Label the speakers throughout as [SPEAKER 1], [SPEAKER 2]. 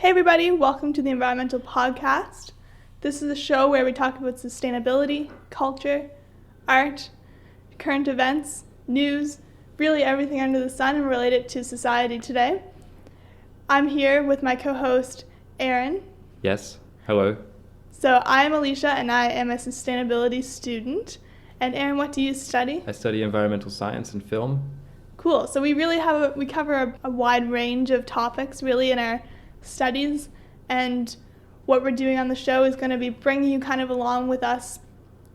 [SPEAKER 1] Hey everybody, welcome to the Environmental Podcast. This is a show where we talk about sustainability, culture, art, current events, news, really everything under the sun and relate it to society today. I'm here with my co-host, Aaron.
[SPEAKER 2] Yes, hello.
[SPEAKER 1] So I'm Alicia and I am a sustainability student. And Aaron, what do you study?
[SPEAKER 2] I study environmental science and film.
[SPEAKER 1] Cool. So we really we cover a wide range of topics really in our studies, and what we're doing on the show is going to be bringing you kind of along with us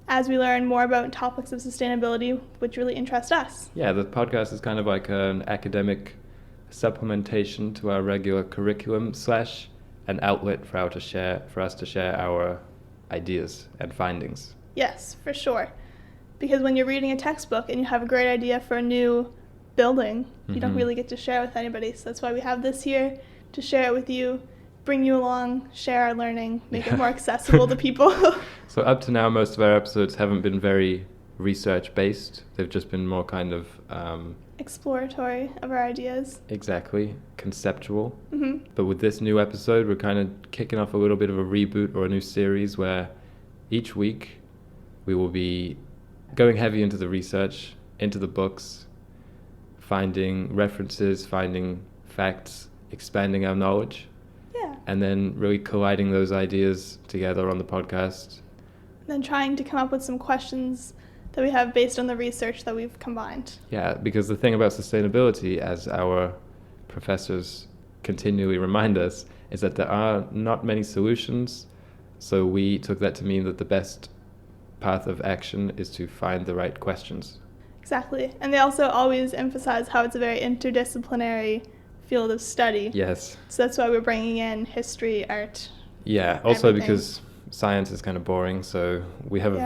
[SPEAKER 1] as we learn more about topics of sustainability which really interest us.
[SPEAKER 2] Yeah, the podcast is kind of like an academic supplementation to our regular curriculum / an outlet for us to share our ideas and findings.
[SPEAKER 1] Yes, for sure. Because when you're reading a textbook and you have a great idea for a new building, you don't really get to share it with anybody. So that's why we have this here, to share it with you, bring you along, share our learning, make it more accessible to people.
[SPEAKER 2] So up to now, most of our episodes haven't been very research-based. They've just been more kind of...
[SPEAKER 1] exploratory of our ideas.
[SPEAKER 2] Exactly, conceptual.
[SPEAKER 1] Mm-hmm.
[SPEAKER 2] But with this new episode, we're kind of kicking off a little bit of a reboot or a new series where each week we will be going heavy into the research, into the books, finding references, finding facts, expanding our knowledge.
[SPEAKER 1] Yeah.
[SPEAKER 2] And then really colliding those ideas together on the podcast.
[SPEAKER 1] And then trying to come up with some questions that we have based on the research that we've combined.
[SPEAKER 2] Yeah, because the thing about sustainability, as our professors continually remind us, is that there are not many solutions. So we took that to mean that the best path of action is to find the right questions. Exactly.
[SPEAKER 1] And they also always emphasize how it's a very interdisciplinary field of study.
[SPEAKER 2] Yes.
[SPEAKER 1] So that's why we're bringing in history, art.
[SPEAKER 2] Yeah, also
[SPEAKER 1] everything.
[SPEAKER 2] Because science is kind of boring, so we have
[SPEAKER 1] Yeah.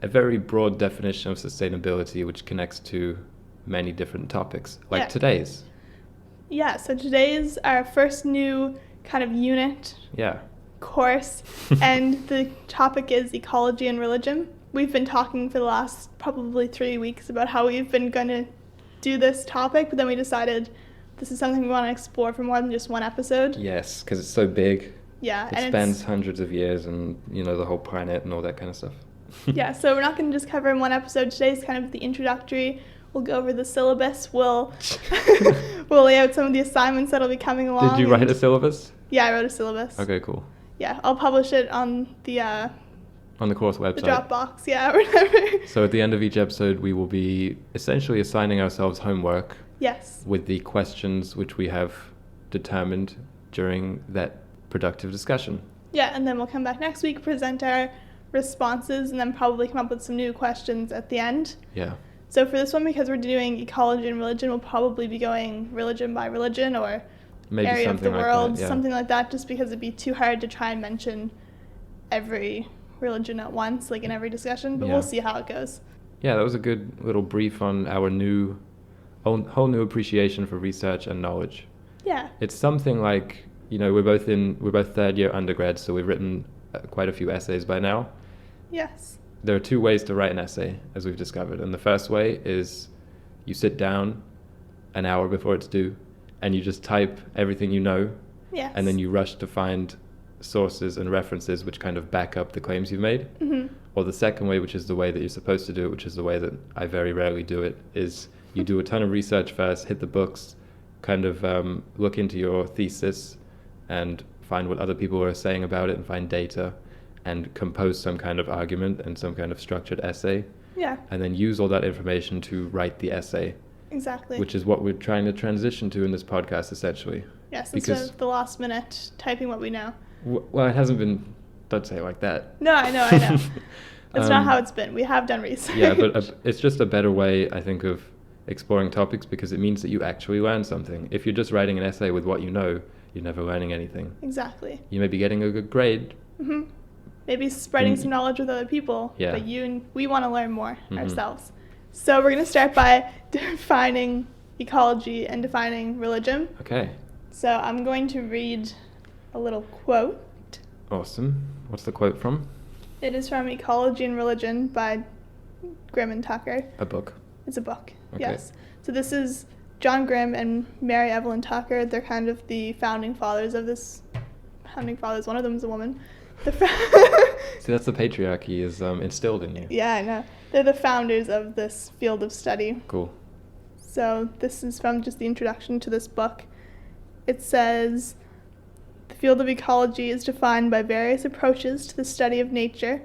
[SPEAKER 2] a very broad definition of sustainability which connects to many different topics, like today's.
[SPEAKER 1] Yeah, so today's our first new kind of unit course, and the topic is Ecology and Religion. We've been talking for the last probably 3 weeks about how we've been going to do this topic, but then we decided this is something we want to explore for more than just one episode.
[SPEAKER 2] Yes, because it's so big.
[SPEAKER 1] Yeah.
[SPEAKER 2] It spans hundreds of years and, the whole planet and all that kind of stuff.
[SPEAKER 1] Yeah, so we're not going to just cover in one episode. Today's kind of the introductory. We'll go over the syllabus. We'll lay out some of the assignments that'll be coming along.
[SPEAKER 2] Did you write a syllabus?
[SPEAKER 1] Yeah, I wrote a syllabus.
[SPEAKER 2] Okay, cool.
[SPEAKER 1] Yeah, I'll publish it on the...
[SPEAKER 2] on the course website.
[SPEAKER 1] The Dropbox, yeah, or whatever.
[SPEAKER 2] So at the end of each episode, we will be essentially assigning ourselves homework.
[SPEAKER 1] Yes.
[SPEAKER 2] With the questions which we have determined during that productive discussion.
[SPEAKER 1] Yeah, and then we'll come back next week, present our responses, and then probably come up with some new questions at the end.
[SPEAKER 2] Yeah.
[SPEAKER 1] So for this one, because we're doing ecology and religion, we'll probably be going religion by religion or
[SPEAKER 2] maybe
[SPEAKER 1] area of the world,
[SPEAKER 2] like that, yeah.
[SPEAKER 1] Something like that, just because it'd be too hard to try and mention every religion at once, like in every discussion, but we'll see how it goes. Yeah,
[SPEAKER 2] that was a good little brief on our whole new appreciation for research and knowledge.
[SPEAKER 1] Yeah.
[SPEAKER 2] It's something like, we're both third year undergrads, so we've written quite a few essays by now.
[SPEAKER 1] Yes.
[SPEAKER 2] There are 2 ways to write an essay, as we've discovered. And the first way is you sit down an hour before it's due and you just type everything you know.
[SPEAKER 1] Yes.
[SPEAKER 2] And then you rush to find sources and references which kind of back up the claims you've made.
[SPEAKER 1] Mm-hmm.
[SPEAKER 2] Or the second way, which is the way that you're supposed to do it, which is the way that I very rarely do it, is you do a ton of research first, hit the books, kind of look into your thesis and find what other people are saying about it and find data and compose some kind of argument and some kind of structured essay.
[SPEAKER 1] Yeah.
[SPEAKER 2] And then use all that information to write the essay.
[SPEAKER 1] Exactly.
[SPEAKER 2] Which is what we're trying to transition to in this podcast, essentially.
[SPEAKER 1] Yes, instead of the last minute typing what we know.
[SPEAKER 2] Well, it hasn't been... Don't say it like that.
[SPEAKER 1] No, I know. It's not how it's been. We have done research.
[SPEAKER 2] Yeah, but it's just a better way, I think, of exploring topics because it means that you actually learn something. If you're just writing an essay with what you know, you're never learning anything.
[SPEAKER 1] Exactly.
[SPEAKER 2] You may be getting a good grade.
[SPEAKER 1] Mm-hmm. Maybe spreading some knowledge with other people.
[SPEAKER 2] Yeah.
[SPEAKER 1] But we want to learn more ourselves. So we're going to start by defining ecology and defining religion.
[SPEAKER 2] Okay.
[SPEAKER 1] So I'm going to read a little quote.
[SPEAKER 2] Awesome. What's the quote from?
[SPEAKER 1] It is from Ecology and Religion by Grimm and Tucker.
[SPEAKER 2] A book.
[SPEAKER 1] It's a book,
[SPEAKER 2] Okay.
[SPEAKER 1] yes. So this is John Grimm and Mary Evelyn Tucker. They're kind of the founding fathers of this founding fathers, one of them is a woman.
[SPEAKER 2] See, that's the patriarchy is instilled in you.
[SPEAKER 1] Yeah, I know. They're the founders of this field of study.
[SPEAKER 2] Cool.
[SPEAKER 1] So this is from just the introduction to this book. It says, the field of ecology is defined by various approaches to the study of nature,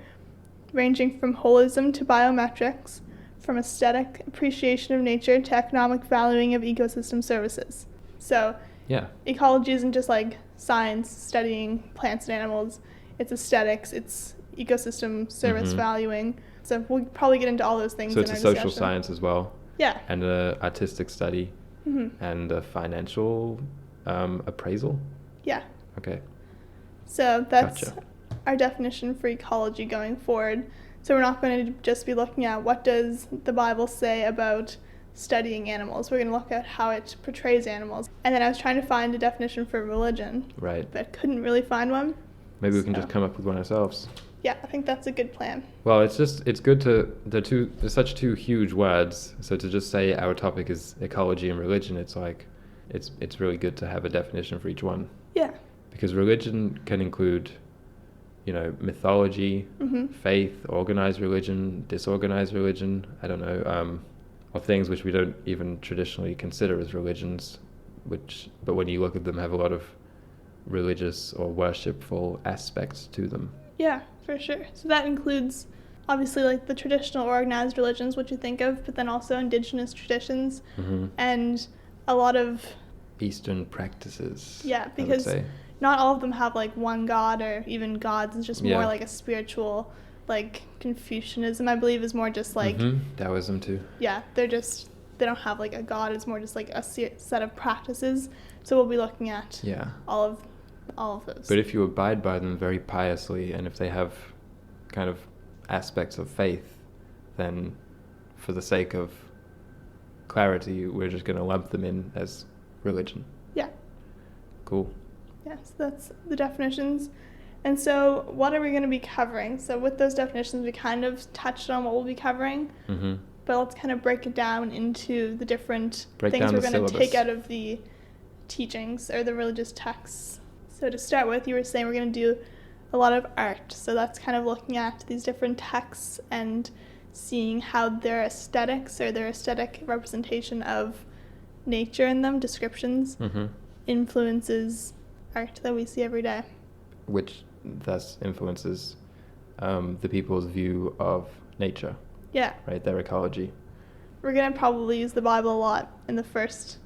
[SPEAKER 1] ranging from holism to biometrics, from aesthetic appreciation of nature to economic valuing of ecosystem services. So
[SPEAKER 2] yeah, ecology
[SPEAKER 1] isn't just like science studying plants and animals. It's aesthetics, it's ecosystem service valuing. So we'll probably get into all those things.
[SPEAKER 2] So it's a social science as well.
[SPEAKER 1] Yeah.
[SPEAKER 2] And an artistic study. And a financial appraisal.
[SPEAKER 1] Yeah.
[SPEAKER 2] Okay.
[SPEAKER 1] So that's our definition for ecology going forward. So we're not going to just be looking at what does the Bible say about studying animals. We're going to look at how it portrays animals. And then I was trying to find a definition for religion.
[SPEAKER 2] Right.
[SPEAKER 1] But couldn't really find one.
[SPEAKER 2] Maybe we can just come up with one ourselves.
[SPEAKER 1] Yeah, I think that's a good plan.
[SPEAKER 2] Well, it's good to, there's such two huge words. So to just say our topic is ecology and religion, it's like, it's really good to have a definition for each one.
[SPEAKER 1] Yeah.
[SPEAKER 2] Because religion can include, mythology, faith, organized religion, disorganized religion, I don't know, or things which we don't even traditionally consider as religions, but when you look at them, have a lot of religious or worshipful aspects to them.
[SPEAKER 1] Yeah, for sure. So that includes obviously like the traditional organized religions, which you think of, but then also indigenous traditions and a lot of
[SPEAKER 2] Eastern practices.
[SPEAKER 1] Yeah, because not all of them have like one god or even gods. It's just more like a spiritual, like Confucianism, I believe, is more just like
[SPEAKER 2] Taoism too.
[SPEAKER 1] Yeah, they don't have like a god. It's more just like a set of practices. So we'll be looking at all of those.
[SPEAKER 2] But if you abide by them very piously, and if they have kind of aspects of faith, then for the sake of clarity, we're just going to lump them in as religion.
[SPEAKER 1] Yeah.
[SPEAKER 2] Cool.
[SPEAKER 1] Yes, that's the definitions. And so what are we going to be covering? So with those definitions, we kind of touched on what we'll be covering. But let's kind of break it down into the different things we're going to take out of the teachings or the religious texts. So to start with, you were saying we're going to do a lot of art. So that's kind of looking at these different texts and seeing how their aesthetics or their aesthetic representation of nature in them, descriptions, influences art that we see every day.
[SPEAKER 2] Which thus influences the people's view of nature.
[SPEAKER 1] Yeah.
[SPEAKER 2] Right, their ecology.
[SPEAKER 1] We're going to probably use the Bible a lot in this first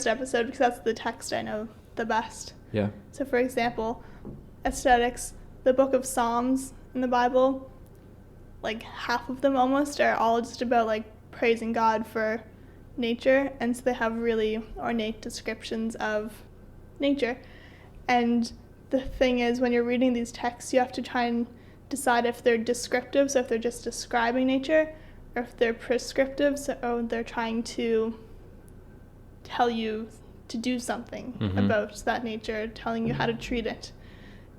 [SPEAKER 1] episode because that's the text I know the best.
[SPEAKER 2] Yeah.
[SPEAKER 1] So for example, aesthetics, the book of Psalms in the Bible, like half of them almost are all just about like praising God for nature, and so they have really ornate descriptions of nature. And the thing is, when you're reading these texts, you have to try and decide if they're descriptive, so if they're just describing nature, or if they're prescriptive, so they're trying to tell you to do something about that nature, telling you how to treat it.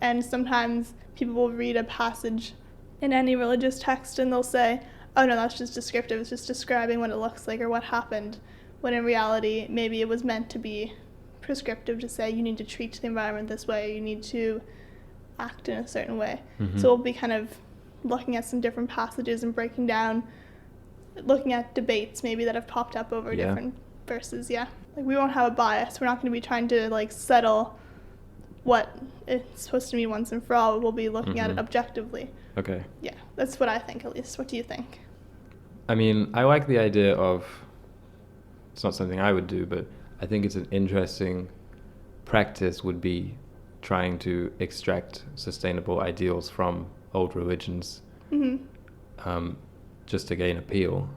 [SPEAKER 1] And sometimes people will read a passage in any religious text and they'll say, oh no, that's just descriptive, it's just describing what it looks like or what happened, when in reality maybe it was meant to be prescriptive, to say you need to treat the environment this way, you need to act in a certain way. So we'll be kind of looking at some different passages and breaking down, looking at debates maybe that have popped up over different verses. Like we won't have a bias. We're not going to be trying to like settle what it's supposed to mean once and for all. We'll be looking at it objectively.
[SPEAKER 2] Okay. Yeah,
[SPEAKER 1] that's what I think at least. What do you think?
[SPEAKER 2] I mean, I like the idea of, it's not something I would do, but I think it's an interesting practice would be trying to extract sustainable ideals from old religions, just to gain appeal,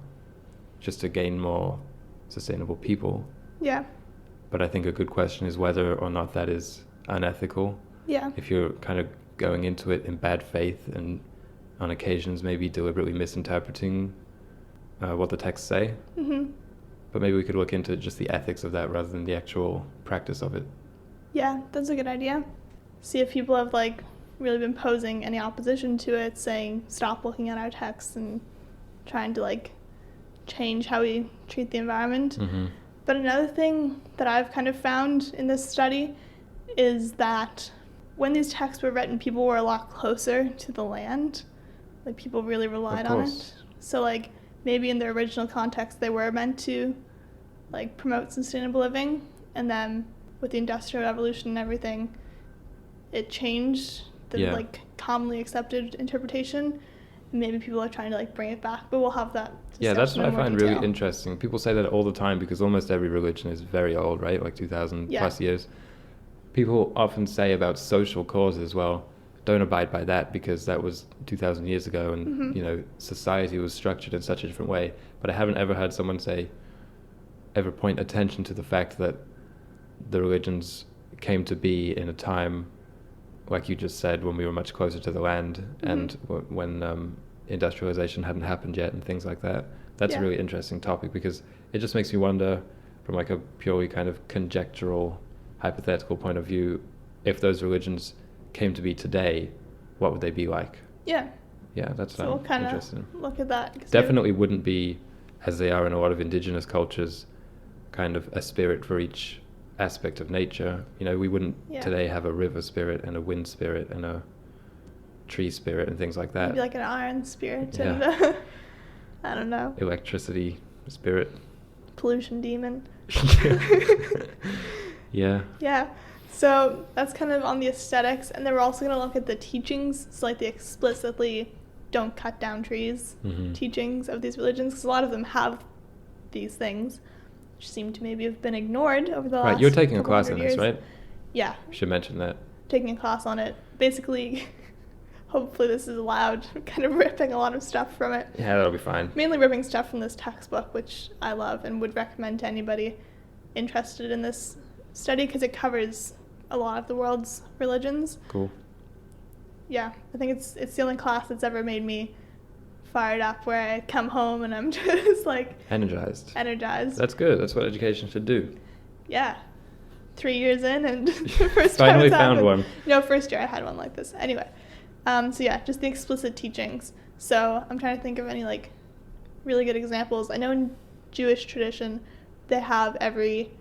[SPEAKER 2] just to gain more sustainable people. Yeah. But I think a good question is whether or not that is unethical. Yeah. If you're kind of going into it in bad faith and on occasions maybe deliberately misinterpreting what the texts say. But maybe we could look into just the ethics of that rather than the actual practice of it. Yeah, that's a good idea. See if people have like really been posing any opposition to it, saying stop looking at our texts and trying to like change how we treat the environment. But another thing that I've kind of found in this study is that
[SPEAKER 1] when these texts were written, people were a lot closer to the land. Like, people really relied on it. So, like, maybe in their original context, they were meant to, like, promote sustainable living. And then with the Industrial Revolution and everything, it changed the, like, commonly accepted interpretation. And maybe people are trying to, like, bring it back. But we'll have that discussion.
[SPEAKER 2] Yeah, that's what I find
[SPEAKER 1] detail.
[SPEAKER 2] really interesting. People say that all the time because almost every religion is very old, right? Like 2,000 plus years. People often say about social causes, well, don't abide by that because that was 2,000 years ago and, you know, society was structured in such a different way. But I haven't ever heard someone ever point attention to the fact that the religions came to be in a time, like you just said, when we were much closer to the land and when industrialization hadn't happened yet and things like that. That's a really interesting topic because it just makes me wonder from like a purely kind of conjectural, hypothetical point of view, if those religions came to be today, what would they be like? Yeah, that's
[SPEAKER 1] so we'll kind of look at that.
[SPEAKER 2] Definitely wouldn't be, as they are in a lot of indigenous cultures, kind of a spirit for each aspect of nature. You know, we wouldn't today have a river spirit and a wind spirit and a tree spirit and things like that.
[SPEAKER 1] Maybe like an iron spirit and I don't know.
[SPEAKER 2] Electricity spirit.
[SPEAKER 1] Pollution demon.
[SPEAKER 2] Yeah.
[SPEAKER 1] So that's kind of on the aesthetics, and then we're also going to look at the teachings, so like the explicitly don't cut down trees teachings of these religions, because a lot of them have these things, which seem to maybe have been ignored over the last
[SPEAKER 2] Right, you're taking a class
[SPEAKER 1] on
[SPEAKER 2] this, right?
[SPEAKER 1] Yeah.
[SPEAKER 2] You should mention that.
[SPEAKER 1] Taking a class on it. Basically, hopefully this is allowed, kind of ripping a lot of stuff from it.
[SPEAKER 2] Yeah, that'll be fine.
[SPEAKER 1] Mainly ripping stuff from this textbook, which I love and would recommend to anybody interested in this study, because it covers a lot of the world's religions.
[SPEAKER 2] Cool.
[SPEAKER 1] Yeah, I think it's the only class that's ever made me fired up, where I come home and I'm just like energized.
[SPEAKER 2] That's good. That's what education should do.
[SPEAKER 1] Yeah. 3 years in and first
[SPEAKER 2] finally found one.
[SPEAKER 1] No, first year I had one like this. Anyway, so yeah, just the explicit teachings. So I'm trying to think of any like really good examples. I know in Jewish tradition they have every,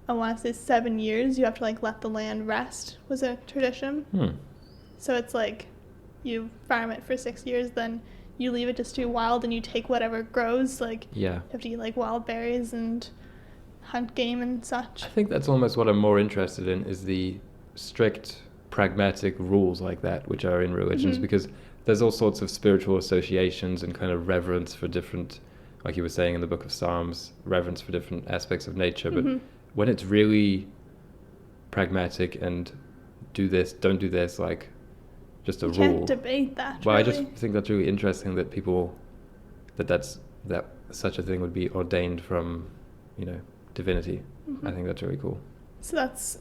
[SPEAKER 1] I want to say 7 years, you have to like let the land rest, was a tradition. So it's like you farm it for 6 years, then you leave it just too wild and you take whatever grows. Like you have to eat like wild berries and hunt game and such.
[SPEAKER 2] I think that's almost what I'm more interested in, is the strict pragmatic rules like that which are in religions, because there's all sorts of spiritual associations and kind of reverence for different, like you were saying in the book of Psalms, reverence for different aspects of nature. But when it's really pragmatic and do this, don't do this, like just a rule. You
[SPEAKER 1] can't debate that.
[SPEAKER 2] Well,
[SPEAKER 1] really.
[SPEAKER 2] I just think that's really interesting that people, that such a thing would be ordained from, you know, divinity. I think that's really cool.
[SPEAKER 1] So that's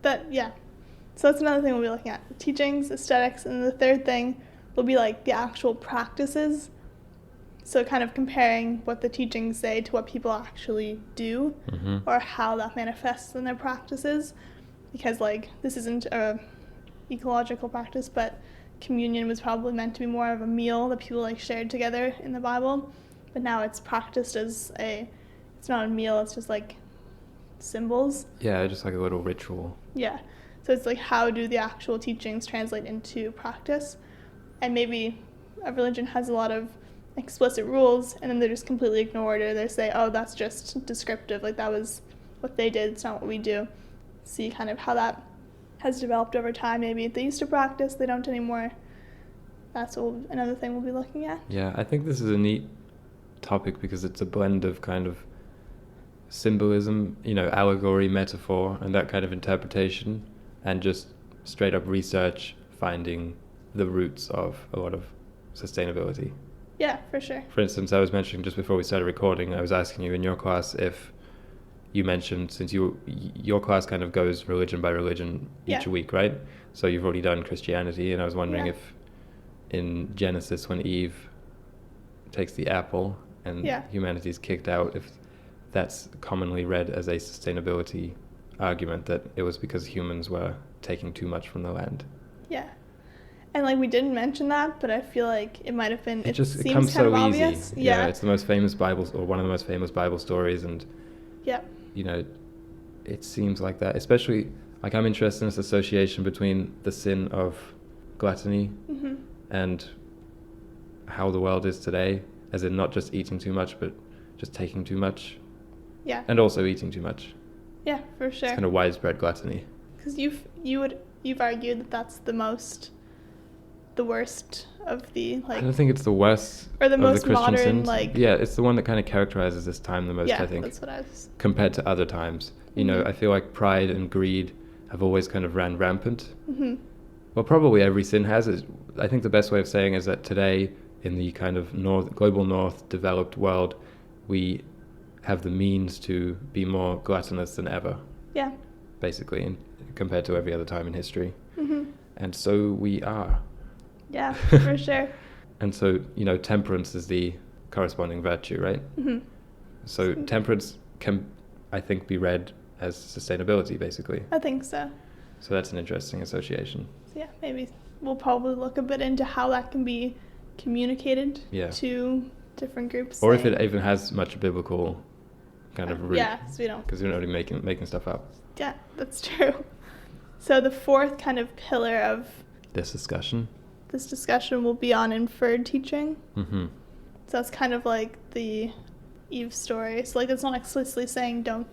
[SPEAKER 1] another thing we'll be looking at. Teachings, aesthetics, and the third thing will be like the actual practices. So kind of comparing what the teachings say to what people actually do, or how that manifests in their practices. Because like this isn't a ecological practice, but communion was probably meant to be more of a meal that people like shared together in the Bible. But now it's practiced as it's not a meal, it's just like symbols. Yeah,
[SPEAKER 2] just like a little ritual.
[SPEAKER 1] Yeah. So it's like, how do the actual teachings translate into practice? And maybe a religion has a lot of explicit rules and then they're just completely ignored, or they say, oh, that's just descriptive, like that was what they did, it's not what we do. See kind of how that has developed over time. Maybe they used to practice, they don't anymore. That's another thing we'll be looking at.
[SPEAKER 2] Yeah, I think this is a neat topic because it's a blend of kind of symbolism, you know, allegory, metaphor, and that kind of interpretation, and just straight up research finding the roots of a lot of sustainability.
[SPEAKER 1] Yeah, for sure.
[SPEAKER 2] For instance, I was mentioning just before we started recording, I was asking you in your class if you mentioned, since your class kind of goes religion by religion each week, right? So you've already done Christianity, and I was wondering if in Genesis, when Eve takes the apple and humanity is kicked out, if that's commonly read as a sustainability argument, that it was because humans were taking too much from the land.
[SPEAKER 1] Yeah. And like we didn't mention that, but I feel like it might have been, it
[SPEAKER 2] seems
[SPEAKER 1] comes
[SPEAKER 2] so
[SPEAKER 1] kind of
[SPEAKER 2] easy.
[SPEAKER 1] Obvious.
[SPEAKER 2] Yeah, it's the most famous Bible, or one of the most famous Bible stories, and you know, it seems like that. Especially, Like, I'm interested in this association between the sin of gluttony and how the world is today, as in not just eating too much, but just taking too much.
[SPEAKER 1] Yeah.
[SPEAKER 2] And also eating too much.
[SPEAKER 1] Yeah, for sure.
[SPEAKER 2] It's kind of widespread gluttony.
[SPEAKER 1] Because you've argued that that's the worst of the, like...
[SPEAKER 2] I don't think it's the worst
[SPEAKER 1] or the
[SPEAKER 2] of
[SPEAKER 1] most
[SPEAKER 2] the Christian
[SPEAKER 1] modern,
[SPEAKER 2] sins.
[SPEAKER 1] like...
[SPEAKER 2] Yeah, it's the one that kind of characterizes this time the most, I think.
[SPEAKER 1] Yeah, that's what I was...
[SPEAKER 2] Compared to other times. You know, I feel like pride and greed have always kind of ran rampant. Well, probably every sin has. I think the best way of saying is that today, in the kind of global north developed world, we have the means to be more gluttonous than ever. Yeah. Basically, compared to every other time in history. And so we are.
[SPEAKER 1] Yeah, for sure.
[SPEAKER 2] And so, you know, temperance is the corresponding virtue, right? So temperance can, I think, be read as sustainability, basically.
[SPEAKER 1] I think so.
[SPEAKER 2] So that's an interesting association.
[SPEAKER 1] So yeah, maybe we'll probably look a bit into how that can be communicated to different groups.
[SPEAKER 2] Or if it even has much biblical kind of root.
[SPEAKER 1] Yeah, so we don't.
[SPEAKER 2] Because we're not only making stuff up.
[SPEAKER 1] Yeah, that's true. So the fourth kind of pillar of
[SPEAKER 2] this discussion
[SPEAKER 1] will be on inferred teaching. So that's kind of like the Eve story. So like it's not explicitly saying don't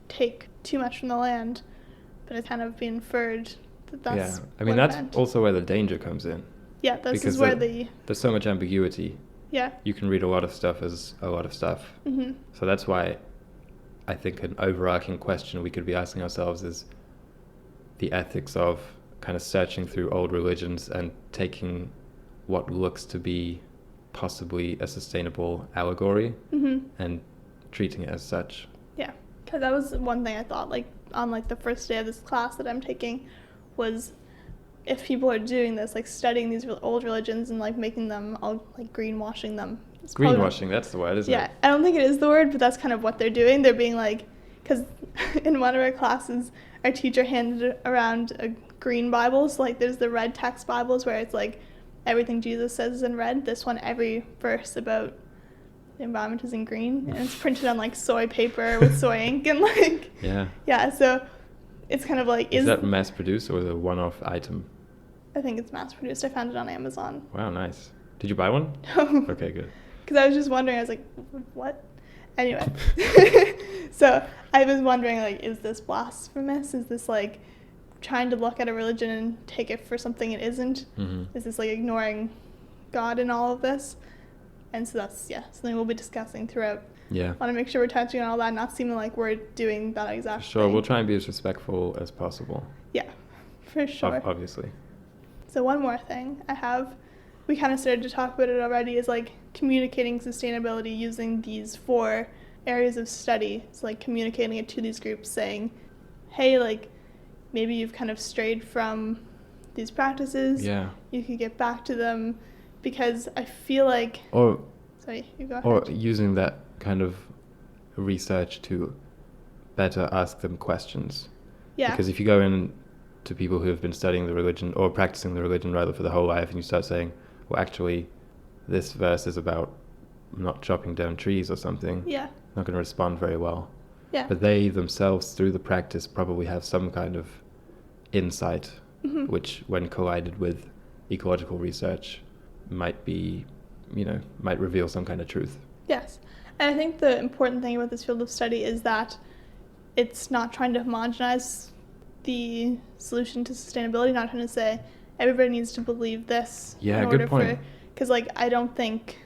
[SPEAKER 1] take too much from the land, but it's kind of being inferred that that's
[SPEAKER 2] I mean, that's also where the danger comes in.
[SPEAKER 1] Yeah, this is where
[SPEAKER 2] there's so much ambiguity.
[SPEAKER 1] Yeah.
[SPEAKER 2] You can read a lot of stuff as a lot of stuff. So that's why I think an overarching question we could be asking ourselves is the ethics of kind of searching through old religions and taking what looks to be possibly a sustainable allegory and treating it as such. Yeah,
[SPEAKER 1] because that was one thing I thought, like, on, like, the first day of this class that I'm taking, was if people are doing this, like, studying these old religions and, like, making them, all, like, greenwashing them.
[SPEAKER 2] Greenwashing, that's the word, isn't it?
[SPEAKER 1] Yeah, I don't think it is the word, but that's kind of what they're doing. They're being, like, because in one of our classes, our teacher handed around a green Bible. So, like, there's the red text Bibles where it's, like, everything Jesus says is in red. This one, every verse about the environment is in green. And it's printed on, like, soy paper with soy ink. And, like, yeah, so it's kind of like...
[SPEAKER 2] Is that mass-produced or is it a one-off item?
[SPEAKER 1] I think it's mass-produced. I found it on Amazon.
[SPEAKER 2] Wow, nice. Did you buy one?
[SPEAKER 1] No.
[SPEAKER 2] Okay, good.
[SPEAKER 1] Because I was just wondering, I was like, what? Anyway. So I was wondering, like, is this blasphemous? Is this, like, trying to look at a religion and take it for something it isn't? Is this, like, ignoring God in all of this? And so that's, something we'll be discussing throughout. Yeah. I want to make sure we're touching on all that, not seeming like we're doing that exact
[SPEAKER 2] thing.
[SPEAKER 1] We'll
[SPEAKER 2] try and be as respectful as possible.
[SPEAKER 1] Yeah, for sure.
[SPEAKER 2] Obviously.
[SPEAKER 1] So one more thing I have, we kind of started to talk about it already, is, like, communicating sustainability using these 4 areas of study. It's like communicating it to these groups, saying, hey, like, maybe you've kind of strayed from these practices. Yeah. You could get back to them, because I feel like... Sorry, you go ahead.
[SPEAKER 2] Or using that kind of research to better ask them questions. Yeah. Because if you go in to people who have been studying the religion, or practicing the religion rather, for the whole life, and you start saying, well, actually, this verse is about not chopping down trees or something. Yeah. Not going to respond very well. Yeah. But they themselves, through the practice, probably have some kind of insight, which, when collided with ecological research, might be, might reveal some kind of truth.
[SPEAKER 1] Yes. And I think the important thing about this field of study is that it's not trying to homogenize the solution to sustainability, not trying to say everybody needs to believe this.
[SPEAKER 2] Yeah, good point.
[SPEAKER 1] Because, like, I don't think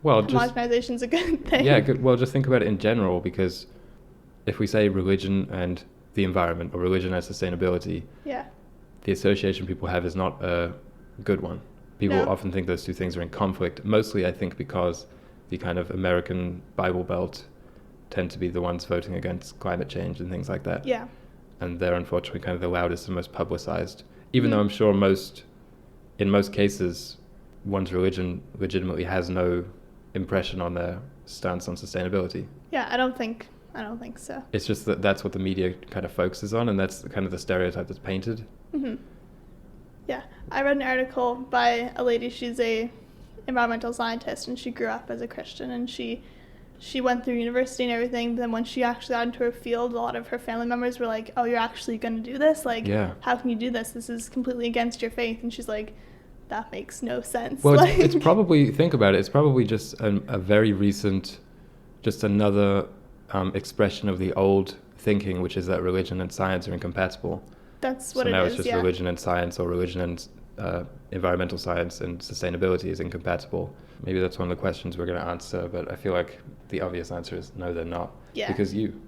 [SPEAKER 1] homogenization is a good thing.
[SPEAKER 2] Yeah, well, just think about it in general, because if we say religion and the environment, or religion and sustainability, the association people have is not a good one. People often think those two things are in conflict, mostly, I think, because the kind of American Bible Belt tend to be the ones voting against climate change and things like that. Yeah. And they're unfortunately kind of the loudest and most publicized. Even though I'm sure in most cases, one's religion legitimately has no impression on their stance on sustainability.
[SPEAKER 1] Yeah, I don't think so.
[SPEAKER 2] It's just that that's what the media kind of focuses on, and that's kind of the stereotype that's painted.
[SPEAKER 1] Yeah, I read an article by a lady. She's a environmental scientist, and she grew up as a Christian, and she she went through university and everything, but then when she actually got into her field, a lot of her family members were like, oh, you're actually going to do this? Like, how can you do this? This is completely against your faith. And she's like, that makes no sense.
[SPEAKER 2] Well, it's probably, think about it, it's probably just a very recent, just another expression of the old thinking, which is that religion and science are incompatible.
[SPEAKER 1] That's what it is,
[SPEAKER 2] So now it's just religion and science, or religion and environmental science and sustainability is incompatible. Maybe that's one of the questions we're going to answer, but I feel like the obvious answer is no, they're not.
[SPEAKER 1] Yeah.
[SPEAKER 2] Because you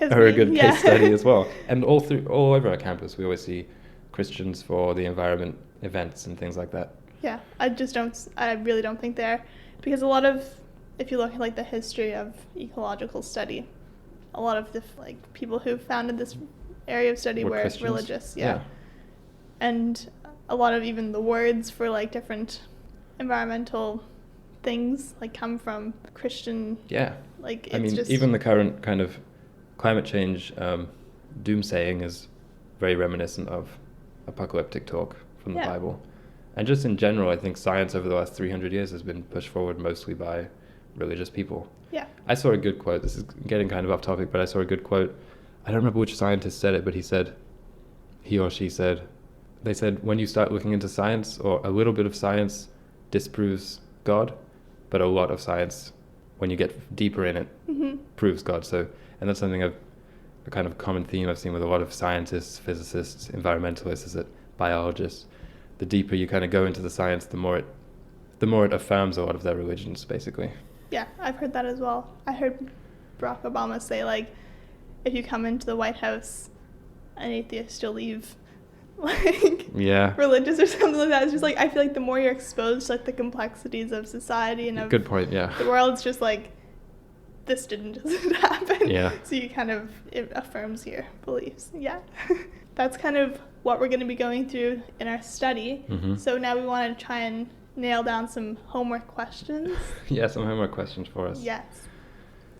[SPEAKER 2] are a good case study as well. And all over our campus, we always see Christians for the environment events and things like that.
[SPEAKER 1] Yeah, I really don't think they're, because a lot of, if you look at like the history of ecological study, a lot of the people who founded this area of study were religious. Yeah. And a lot of even the words for like different environmental things like come from Christian. Yeah. Like it's
[SPEAKER 2] just even the current kind of climate change doomsaying is very reminiscent of apocalyptic talk from the Bible. And just in general, I think science over the last 300 years has been pushed forward mostly by religious people.
[SPEAKER 1] Yeah.
[SPEAKER 2] I saw a good quote. This is getting kind of off topic, but I saw a good quote. I don't remember which scientist said it, but he or she said, they said, when you start looking into science, or a little bit of science disproves God, but a lot of science, when you get deeper in it, proves God. So, and that's something a kind of common theme I've seen with a lot of scientists, physicists, environmentalists, is that biologists, the deeper you kind of go into the science, the more it affirms a lot of their religions, basically.
[SPEAKER 1] Yeah, I've heard that as well. I heard Barack Obama say, like, if you come into the White House, an atheist, you'll leave, like, religious or something like that. It's just like, I feel like the more you're exposed to like the complexities of society and of
[SPEAKER 2] good point, the
[SPEAKER 1] world, it's just like, this didn't just happen.
[SPEAKER 2] Yeah.
[SPEAKER 1] So you kind of, it affirms your beliefs. Yeah. That's kind of what we're going to be going through in our study. Mm-hmm. So now we want to try and nail down some homework questions.
[SPEAKER 2] Yeah, some homework questions for us.
[SPEAKER 1] Yes.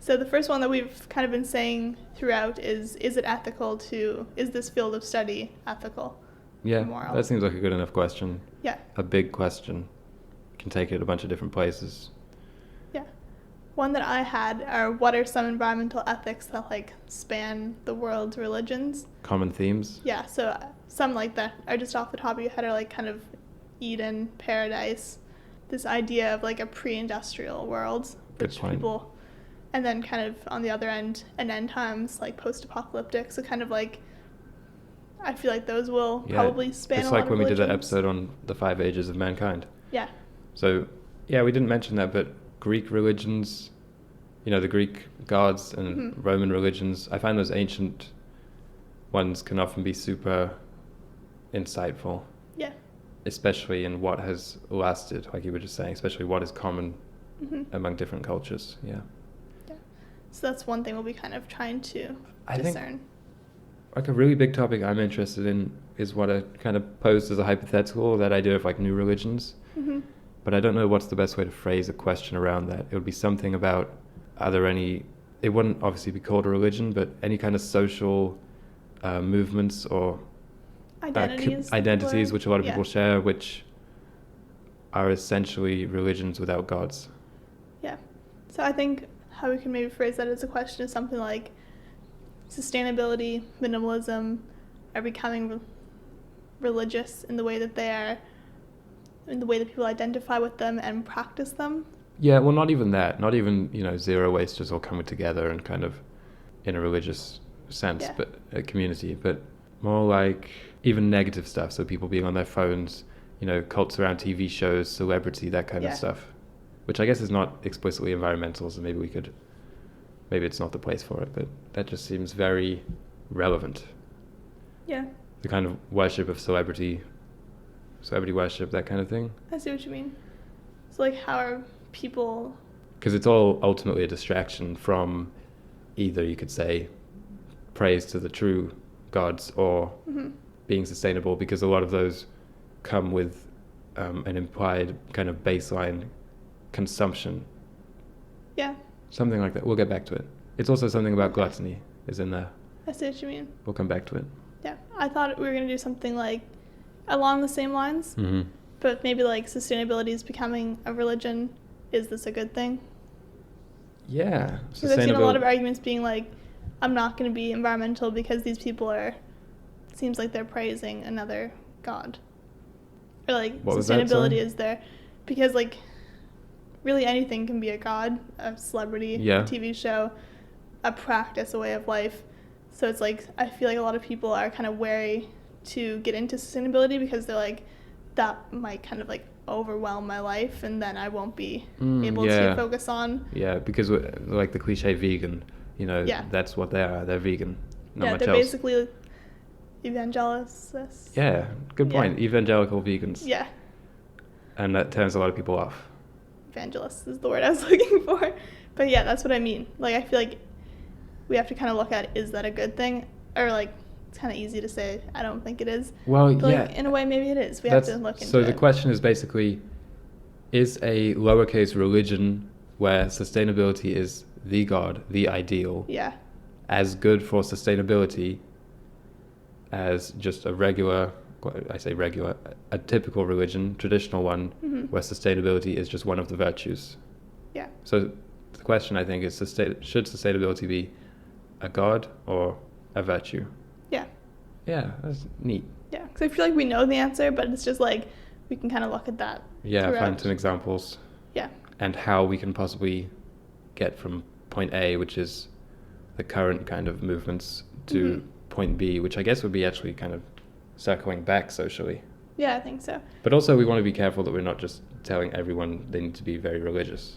[SPEAKER 1] So the first one that we've kind of been saying throughout is this field of study ethical?
[SPEAKER 2] Yeah, moral? That seems like a good enough question.
[SPEAKER 1] Yeah.
[SPEAKER 2] A big question. You can take it a bunch of different places.
[SPEAKER 1] Yeah. One that I had are, what are some environmental ethics that like span the world's religions?
[SPEAKER 2] Common themes?
[SPEAKER 1] Yeah, so some like that are just off the top of your head are like kind of Eden, paradise, this idea of like a pre-industrial world, which people, and then kind of on the other end, an end times, like post-apocalyptic, so kind of like, I feel like those will probably span a lot of religions. It's like when we did that episode
[SPEAKER 2] on the 5 ages of mankind.
[SPEAKER 1] Yeah.
[SPEAKER 2] So, yeah, we didn't mention that, but Greek religions, the Greek gods and Roman religions, I find those ancient ones can often be super insightful.
[SPEAKER 1] Yeah.
[SPEAKER 2] Especially in what has lasted, like you were just saying, especially what is common among different cultures. Yeah.
[SPEAKER 1] Yeah. So that's one thing we'll be kind of trying to discern. Think,
[SPEAKER 2] like a really big topic I'm interested in is what I kind of posed as a hypothetical, that idea of like new religions. Mm-hmm. But I don't know what's the best way to phrase a question around that. It would be something about, are there any, it wouldn't obviously be called a religion, but any kind of social movements or identities which a lot of people share, which are essentially religions without gods.
[SPEAKER 1] Yeah. So I think how we can maybe phrase that as a question is something like sustainability, minimalism are becoming religious in the way that they are, in the way that people identify with them and practice them.
[SPEAKER 2] Yeah, well, not even that. Not even, zero waste just all coming together and kind of in a religious sense, but a community, but more like even negative stuff. So people being on their phones, cults around TV shows, celebrity, that kind of stuff, which I guess is not explicitly environmental. So maybe it's not the place for it, but that just seems very relevant.
[SPEAKER 1] Yeah.
[SPEAKER 2] The kind of worship of celebrity worship, that kind of thing.
[SPEAKER 1] I see what you mean. So like, how are people...
[SPEAKER 2] Because it's all ultimately a distraction from either, you could say, praise to the true gods or being sustainable, because a lot of those come with an implied kind of baseline consumption.
[SPEAKER 1] Yeah.
[SPEAKER 2] Something like that. We'll get back to it. It's also something about gluttony is in there.
[SPEAKER 1] I see what you mean.
[SPEAKER 2] We'll come back to it.
[SPEAKER 1] Yeah. I thought we were going to do something like along the same lines, but maybe like sustainability is becoming a religion. Is this a good thing?
[SPEAKER 2] Yeah.
[SPEAKER 1] Because I've seen a lot of arguments being like, I'm not going to be environmental because these people seems like they're praising another god. Or like
[SPEAKER 2] what
[SPEAKER 1] sustainability is there. Because like really anything can be a god, a celebrity, a TV show, a practice, a way of life. So it's like, I feel like a lot of people are kind of wary to get into sustainability because they're like, that might kind of like overwhelm my life and then I won't be able to focus on.
[SPEAKER 2] Yeah, because like the cliche vegan, that's what they are. They're vegan. Not much
[SPEAKER 1] they're
[SPEAKER 2] else.
[SPEAKER 1] Basically evangelicists.
[SPEAKER 2] Yeah, good point. Evangelical vegans.
[SPEAKER 1] Yeah.
[SPEAKER 2] And that turns a lot of people off.
[SPEAKER 1] Evangelist is the word I was looking for. But yeah, that's what I mean. Like, I feel like we have to kind of look at, is that a good thing? Or like, it's kind of easy to say, I don't think it is.
[SPEAKER 2] Well,
[SPEAKER 1] but like, in a way, maybe it is. We have to look into it.
[SPEAKER 2] So the question is basically, is a lowercase religion where sustainability is the God, the ideal, as good for sustainability as just a a typical religion, traditional one, where sustainability is just one of the virtues?
[SPEAKER 1] Yeah.
[SPEAKER 2] So the question, I think, is should sustainability be a god or a virtue?
[SPEAKER 1] Yeah.
[SPEAKER 2] Yeah, that's neat.
[SPEAKER 1] Yeah, because I feel like we know the answer, but it's just like we can kind of look at that.
[SPEAKER 2] Yeah, find some examples.
[SPEAKER 1] Yeah. And
[SPEAKER 2] how we can possibly get from point A, which is the current kind of movements, to point B, which I guess would be actually kind of circling back socially.
[SPEAKER 1] Yeah, I think so.
[SPEAKER 2] But also we want to be careful that we're not just telling everyone they need to be very religious.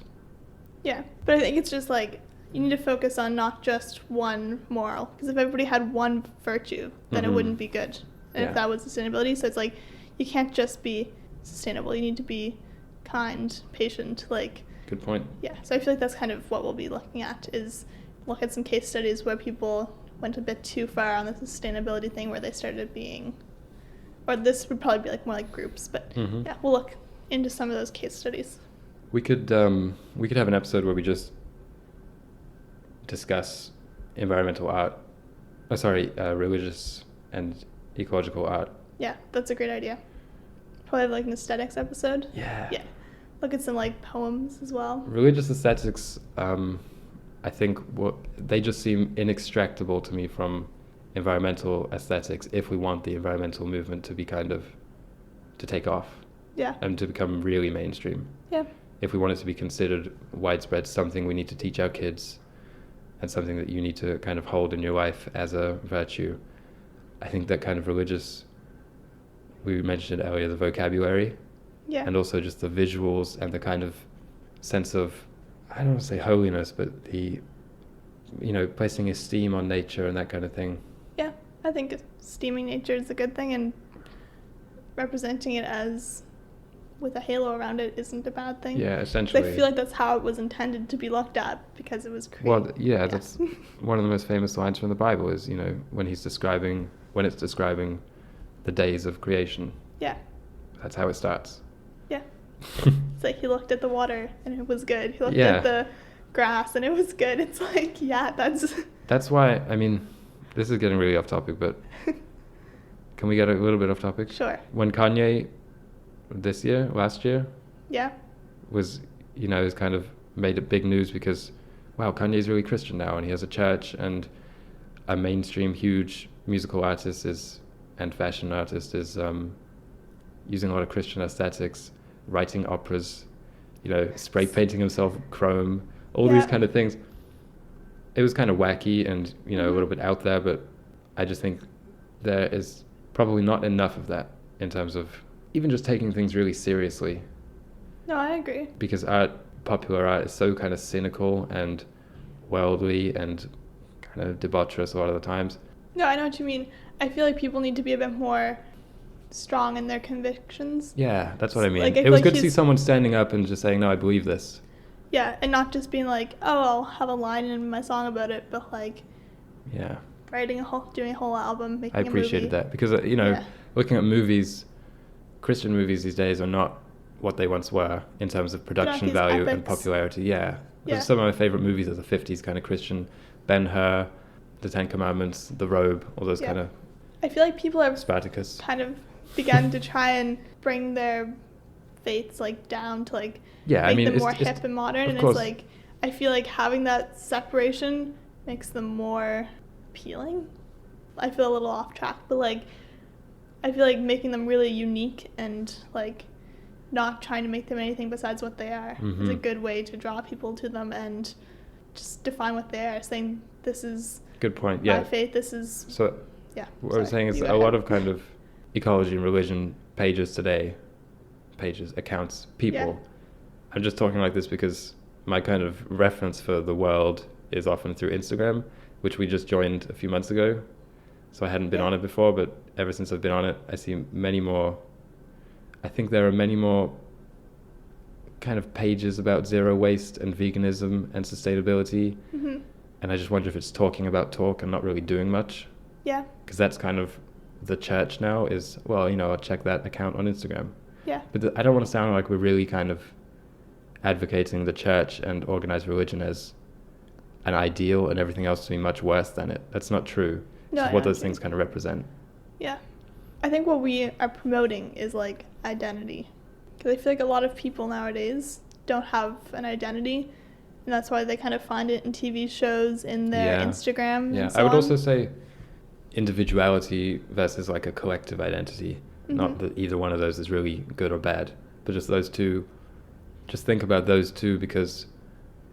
[SPEAKER 1] Yeah, but I think it's just like you need to focus on not just one moral, because if everybody had one virtue, then it wouldn't be good. And if that was sustainability, so it's like you can't just be sustainable. You need to be kind, patient, like...
[SPEAKER 2] Good point.
[SPEAKER 1] Yeah, so I feel like that's kind of what we'll be looking at, is look at some case studies where people went a bit too far on the sustainability thing, where they started being... Or this would probably be like more like groups, but yeah, we'll look into some of those case studies.
[SPEAKER 2] We could have an episode where we just discuss environmental art, religious and ecological art.
[SPEAKER 1] Yeah, that's a great idea. Probably like an aesthetics episode.
[SPEAKER 2] Yeah.
[SPEAKER 1] Yeah. Look at some like poems as well.
[SPEAKER 2] Religious aesthetics, I think they just seem inextractable to me from environmental aesthetics if we want the environmental movement to be to take off.
[SPEAKER 1] Yeah.
[SPEAKER 2] And to become really mainstream.
[SPEAKER 1] Yeah.
[SPEAKER 2] If we want it to be considered widespread, something we need to teach our kids and something that you need to kind of hold in your life as a virtue, I think that kind of religious, we mentioned earlier, the vocabulary, and also just the visuals and the kind of sense of, I don't want to say holiness, but the, placing esteem on nature and that kind of thing.
[SPEAKER 1] Yeah, I think esteeming nature is a good thing, and representing it as with a halo around it isn't a bad thing.
[SPEAKER 2] Yeah, essentially.
[SPEAKER 1] I feel like that's how it was intended to be looked at, because it was created.
[SPEAKER 2] Well, yeah, that's one of the most famous lines from the Bible is, when it's describing the days of creation.
[SPEAKER 1] Yeah.
[SPEAKER 2] That's how it starts.
[SPEAKER 1] Yeah. It's like he looked at the water and it was good. He looked at the grass and it was good. It's like, That's
[SPEAKER 2] why, this is getting really off topic, but can we get a little bit off topic?
[SPEAKER 1] Sure.
[SPEAKER 2] When Kanye last year, was, was kind of made it big news because, wow, Kanye's really Christian now and he has a church and a mainstream huge musical artist and fashion artist is using a lot of Christian aesthetics, writing operas, spray painting himself chrome, all these kind of things. It was kind of wacky and, a little bit out there, but I just think there is probably not enough of that in terms of even just taking things really seriously.
[SPEAKER 1] No, I agree.
[SPEAKER 2] Because popular art is so kind of cynical and worldly and kind of debaucherous a lot of the times.
[SPEAKER 1] No, I know what you mean. I feel like people need to be a bit more strong in their convictions.
[SPEAKER 2] Yeah, that's what I mean. It was good to see someone standing up and just saying, no, I believe this.
[SPEAKER 1] Yeah, and not just being like, oh, I'll have a line in my song about it, but like...
[SPEAKER 2] Yeah.
[SPEAKER 1] Doing a whole album, making a movie.
[SPEAKER 2] I appreciated that because, looking at movies, Christian movies these days are not what they once were in terms of production value and popularity. Yeah. Some of my favorite movies are the 50s kind of Christian. Ben-Hur, The Ten Commandments, The Robe, all those kind of...
[SPEAKER 1] I feel like people have
[SPEAKER 2] Spartacus.
[SPEAKER 1] Kind of begun to try and bring their faiths like down to like make them more hip and modern, and it's like I feel like having that separation makes them more appealing. I feel a little off track, but like I feel like making them really unique and like not trying to make them anything besides what they are is a good way to draw people to them and just define what they are, saying this is
[SPEAKER 2] good point.
[SPEAKER 1] My faith, this is
[SPEAKER 2] what I was saying is a lot of kind of ecology and religion accounts, people. Yeah. I'm just talking like this because my kind of reference for the world is often through Instagram, which we just joined a few months ago. So I hadn't been on it before, but ever since I've been on it, I see many more. I think there are many more kind of pages about zero waste and veganism and sustainability. Mm-hmm. And I just wonder if it's talking about talk and not really doing much. Yeah. Because that's kind of the church now is, well, I'll check that account on Instagram. Yeah. But I don't want to sound like we're really kind of advocating the church and organized religion as an ideal and everything else to be much worse than it. That's not true. No, it's what those things kind of represent.
[SPEAKER 1] Yeah. I think what we are promoting is like identity. Because I feel like a lot of people nowadays don't have an identity, and that's why they kind of find it in TV shows, in their Instagram. Yeah, and so
[SPEAKER 2] I would also say individuality versus like a collective identity. Mm-hmm. Not that either one of those is really good or bad, but just those two. Just think about those two, because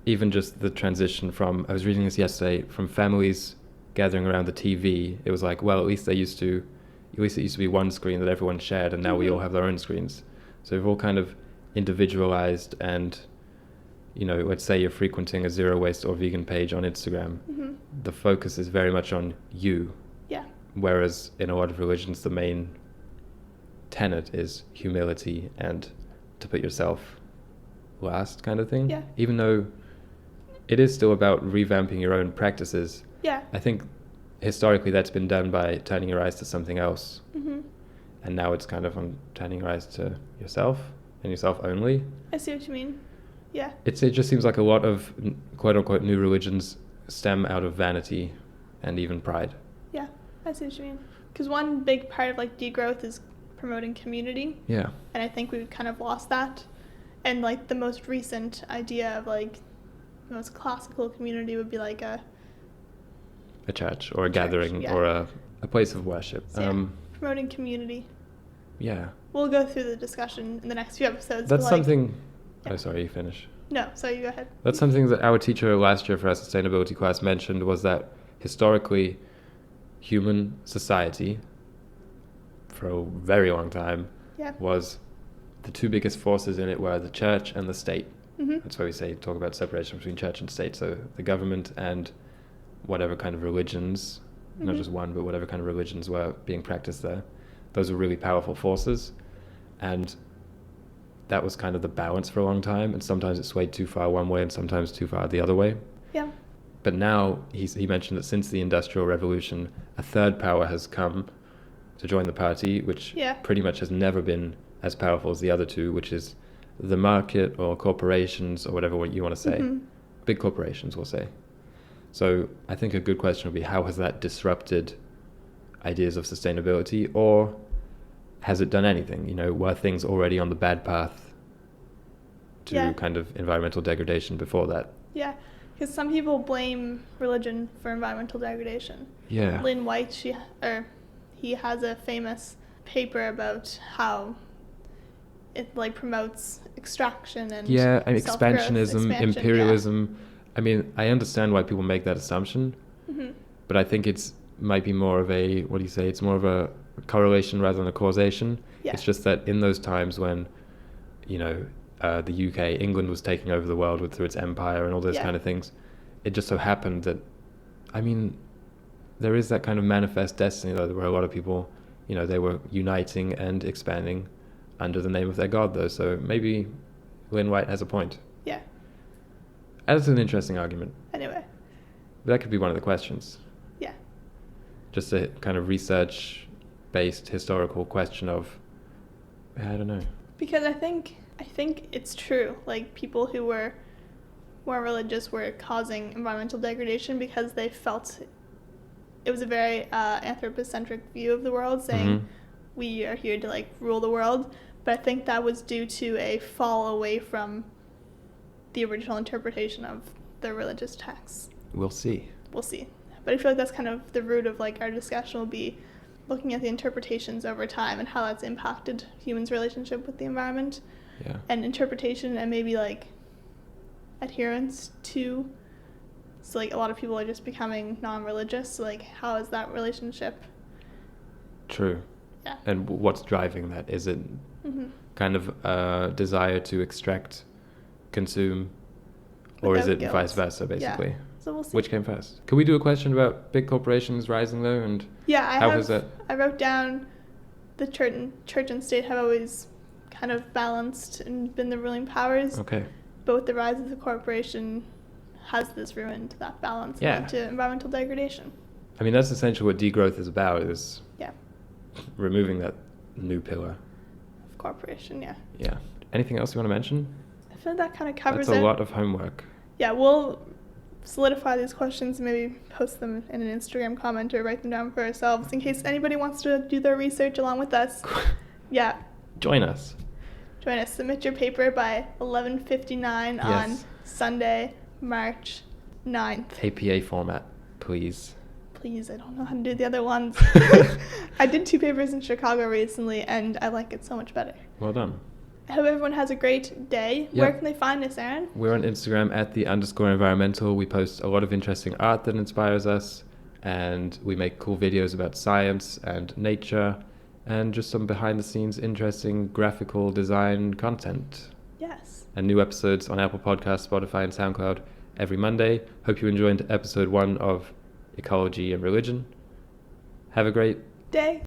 [SPEAKER 2] even just the transition from, I was reading this yesterday, from families gathering around the TV, it was like, well, at least it used to be one screen that everyone shared, and now we all have their own screens. So we've all kind of individualized, and let's say you're frequenting a zero waste or vegan page on Instagram. Mm-hmm. The focus is very much on you. Yeah. Whereas in a lot of religions, the main tenet is humility and to put yourself last, kind of thing. Yeah. Even though it is still about revamping your own practices. Yeah. I think historically that's been done by turning your eyes to something else. Mm-hmm. And now it's kind of on turning your eyes to yourself and yourself only.
[SPEAKER 1] I see what you mean. Yeah.
[SPEAKER 2] It just seems like a lot of quote unquote new religions stem out of vanity and even pride.
[SPEAKER 1] Yeah, I see what you mean. Because one big part of like degrowth is promoting community. Yeah. And I think we've kind of lost that. And like the most recent idea of like the most classical community would be like a
[SPEAKER 2] church or a gathering or a place of worship.
[SPEAKER 1] So, promoting community.
[SPEAKER 2] Yeah.
[SPEAKER 1] We'll go through the discussion in the next few episodes.
[SPEAKER 2] That's something... Yeah. Oh, sorry, you finish.
[SPEAKER 1] No, sorry, you go ahead.
[SPEAKER 2] That's something that our teacher last year for our sustainability class mentioned, was that historically human society, for a very long time, was the two biggest forces in it were the church and the state. Mm-hmm. That's why we talk about separation between church and state. So the government and whatever kind of religions, not just one, but whatever kind of religions were being practiced there, those were really powerful forces. And that was kind of the balance for a long time. And sometimes it swayed too far one way and sometimes too far the other way. Yeah. But now he mentioned that since the Industrial Revolution, a third power has come to join the party, which pretty much has never been as powerful as the other two, which is the market or corporations or whatever you want to say. Mm-hmm. Big corporations, we'll say. So I think a good question would be, how has that disrupted ideas of sustainability, or has it done anything? Were things already on the bad path to kind of environmental degradation before that? Yeah,
[SPEAKER 1] because some people blame religion for environmental degradation. Yeah. Lynn White, he has a famous paper about how it like promotes extraction and
[SPEAKER 2] expansionism, imperialism. Yeah. I mean, I understand why people make that assumption, but I think might be more of a, what do you say? It's more of a correlation rather than a causation. Yeah. It's just that in those times when, the UK, England was taking over the world through its empire and all those kind of things, it just so happened that, I mean, there is that kind of manifest destiny though, where a lot of people, they were uniting and expanding under the name of their God though. So maybe Lynn White has a point. Yeah. That's an interesting argument.
[SPEAKER 1] Anyway.
[SPEAKER 2] But that could be one of the questions. Yeah. Just a kind of research-based historical question of, I don't know.
[SPEAKER 1] Because I think it's true. Like, people who were more religious were causing environmental degradation because they felt it was a very anthropocentric view of the world, saying we are here to like rule the world. But I think that was due to a fall away from the original interpretation of the religious texts.
[SPEAKER 2] We'll see.
[SPEAKER 1] We'll see. But I feel like that's kind of the root of like our discussion will be looking at the interpretations over time and how that's impacted humans' relationship with the environment.
[SPEAKER 2] Yeah.
[SPEAKER 1] And interpretation and maybe like adherence to. So like a lot of people are just becoming non-religious. So like how is that relationship?
[SPEAKER 2] True.
[SPEAKER 1] Yeah.
[SPEAKER 2] And what's driving that? Is it kind of a desire to extract, consume, or
[SPEAKER 1] Without
[SPEAKER 2] is it
[SPEAKER 1] guilt.
[SPEAKER 2] Vice versa, basically?
[SPEAKER 1] Yeah. So we'll see.
[SPEAKER 2] Which came first? Can we do a question about big corporations rising though, and
[SPEAKER 1] I wrote down the church and state have always kind of balanced and been the ruling powers.
[SPEAKER 2] Okay.
[SPEAKER 1] But with the rise of the corporation, has this ruined that balance and led to environmental degradation?
[SPEAKER 2] I mean, that's essentially what degrowth is about, is removing that new pillar.
[SPEAKER 1] Of corporation, yeah.
[SPEAKER 2] Yeah. Anything else you want to mention?
[SPEAKER 1] I feel that kind of covers it.
[SPEAKER 2] That's a lot of homework.
[SPEAKER 1] Yeah, we'll solidify these questions and maybe post them in an Instagram comment or write them down for ourselves in case anybody wants to do their research along with us. Yeah.
[SPEAKER 2] Join us.
[SPEAKER 1] Submit your paper by 11:59 on Sunday, March 9th.
[SPEAKER 2] APA format, please.
[SPEAKER 1] Please, I don't know how to do the other ones. I did 2 papers in Chicago recently, and I like it so much better.
[SPEAKER 2] Well done.
[SPEAKER 1] I hope everyone has a great day.
[SPEAKER 2] Yep.
[SPEAKER 1] Where can they find us, Aaron?
[SPEAKER 2] We're on Instagram at @the_environmental. We post a lot of interesting art that inspires us, and we make cool videos about science and nature, and just some behind-the-scenes interesting graphical design content.
[SPEAKER 1] Yes.
[SPEAKER 2] And new episodes on Apple Podcasts, Spotify, and SoundCloud every Monday. Hope you enjoyed episode 1 of Ecology and Religion. Have a great
[SPEAKER 1] day.